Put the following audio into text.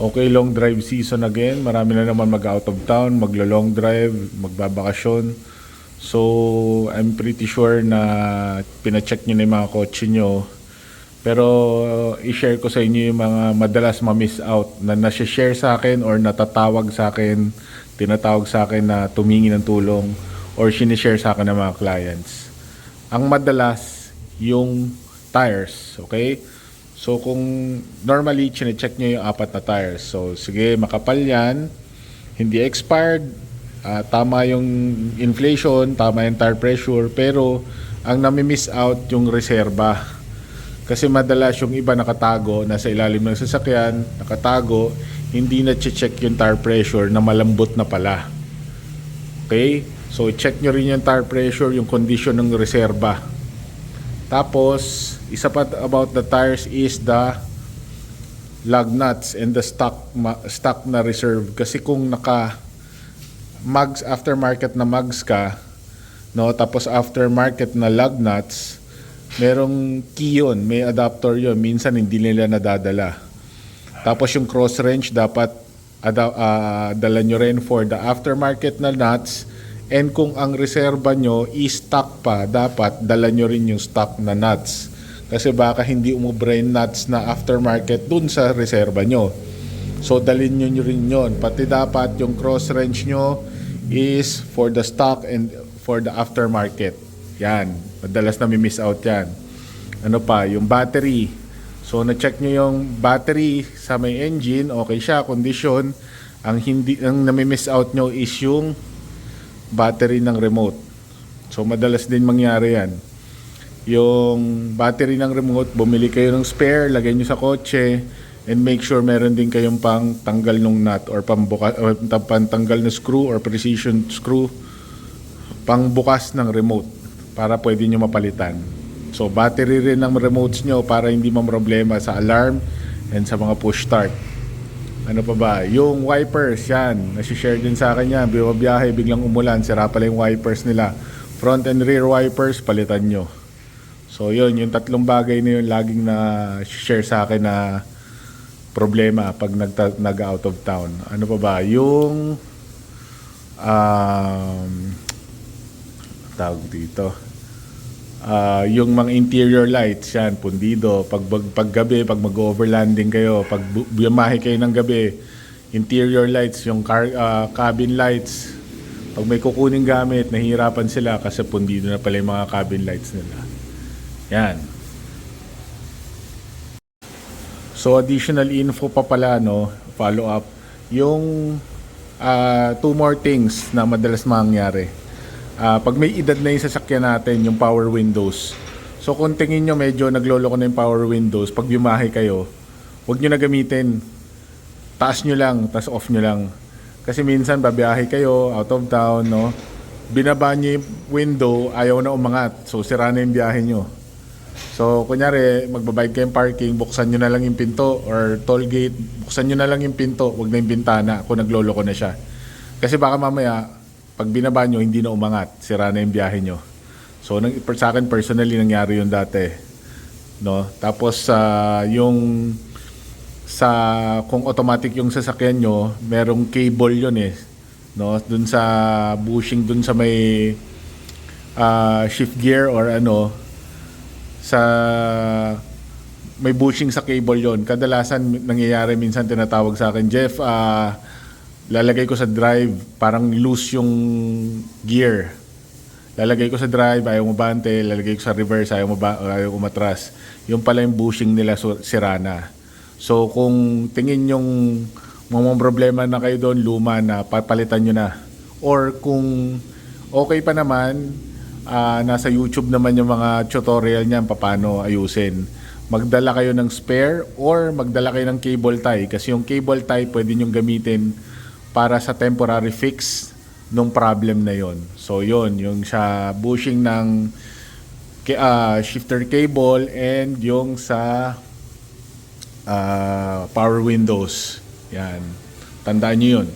Okay, long drive season again. Marami na naman mag-out of town, maglo-long drive, magbabakasyon. So, I'm pretty sure na pina-check nyo na yung mga kotse nyo. Pero, i-share ko sa inyo yung mga madalas ma-miss out na nasi-share sa akin or natatawag sa akin, tinatawag sa akin na tumingi ng tulong or sinishare sa akin ng mga clients. Ang madalas, yung tires, okay? So kung normally chine-check nyo yung apat na tires. So sige, makapal yan, hindi expired, tama yung inflation, tama yung tire pressure, pero ang nami-miss out yung reserba. Kasi madalas yung iba nakatago, nasa ilalim ng sasakyan, nakatago, hindi na check yung tire pressure na malambot na pala. Okay? So check nyo rin yung tire pressure, yung condition ng reserba. Tapos, isa pa about the tires is the lug nuts and the stock na reserve. Kasi kung naka mags aftermarket na mags ka, no, tapos aftermarket na lug nuts, merong key yun, may adapter yun, minsan hindi nila nadadala. Tapos yung cross wrench dapat dala nyo rin for the aftermarket na nuts. And kung ang reserba nyo i-stock pa, dapat dala nyo rin yung stock na nuts. Kasi baka hindi umubra yung nuts na aftermarket dun sa reserba nyo. So dalhin nyo rin yun. Pati dapat yung cross wrench nyo is for the stock and for the aftermarket. Yan. Madalas na miss out yan. Ano pa? Yung battery. So na-check nyo yung battery sa may engine. Okay siya, condition. Ang nami-miss out nyo is yung battery ng remote. So madalas din mangyari yan. Yung battery ng remote, bumili kayo ng spare, lagay nyo sa kotse, and make sure meron din kayong pang tanggal ng nut or pantanggal na screw or precision screw, pang bukas ng remote para pwede nyo mapalitan. So battery rin ng remotes nyo para hindi problema sa alarm and sa mga push start. Ano pa ba? Yung wipers, yan. Nasi-share din sa akin yan. Biyahe, biglang umulan. Sira pala yung wipers nila. Front and rear wipers, palitan nyo. So yun, yung tatlong bagay na yun laging na-share sa akin na problema pag nag-out of town. Ano pa ba? Yung tawag dito. Yung mga interior lights, yan, pundido. Pag gabi, pag mag-overlanding kayo, pag bumahe kayo ng gabi, interior lights, yung cabin lights, pag may kukuning gamit, nahihirapan sila kasi pundido na pala yung mga cabin lights nila. Yan. So additional info pa pala, no, follow up, yung two more things na madalas mangyari. Pag may edad na yung sasakyan natin, yung power windows. So kung tingin nyo medyo nagloloko na yung power windows, pag bumahe kayo, huwag nyo na gamitin. Taas nyo lang, taas off nyo lang. Kasi minsan babiyahe kayo, out of town, no? Binaba nyo yung window, ayaw na umangat. So sira na yung biyahe nyo. So kunyari, magbabayad kayong parking, buksan nyo na lang yung pinto or toll gate, buksan nyo na lang yung pinto, huwag na yung bintana kung nagloloko na siya. Kasi baka mamaya, pag binaba nyo, hindi na umangat. Sira na yung biyahe nyo. So, sa akin personally, nangyari yun dati. No? Tapos, yung kung automatic yung sasakyan nyo, merong cable yun eh. No? Dun sa bushing, dun sa may shift gear or ano, may bushing sa cable yon. Kadalasan, nangyayari minsan tinatawag sa akin, Jeff, lalagay ko sa drive, parang loose yung gear. Lalagay ko sa drive, ayaw mabante. Lalagay ko sa reverse, ayaw umatras. Yung pala yung bushing nila sira na. So kung tingin yung mga problema na kayo doon, luma na, papalitan nyo na. Or kung okay pa naman, nasa YouTube naman yung mga tutorial niyan paano ayusin. Magdala kayo ng spare or magdala kayo ng cable tie. Kasi yung cable tie pwede nyong gamitin para sa temporary fix nung problem na yon. So yon, yung sa bushing ng shifter cable and yung sa power windows. Yan. Tandaan nyo yun.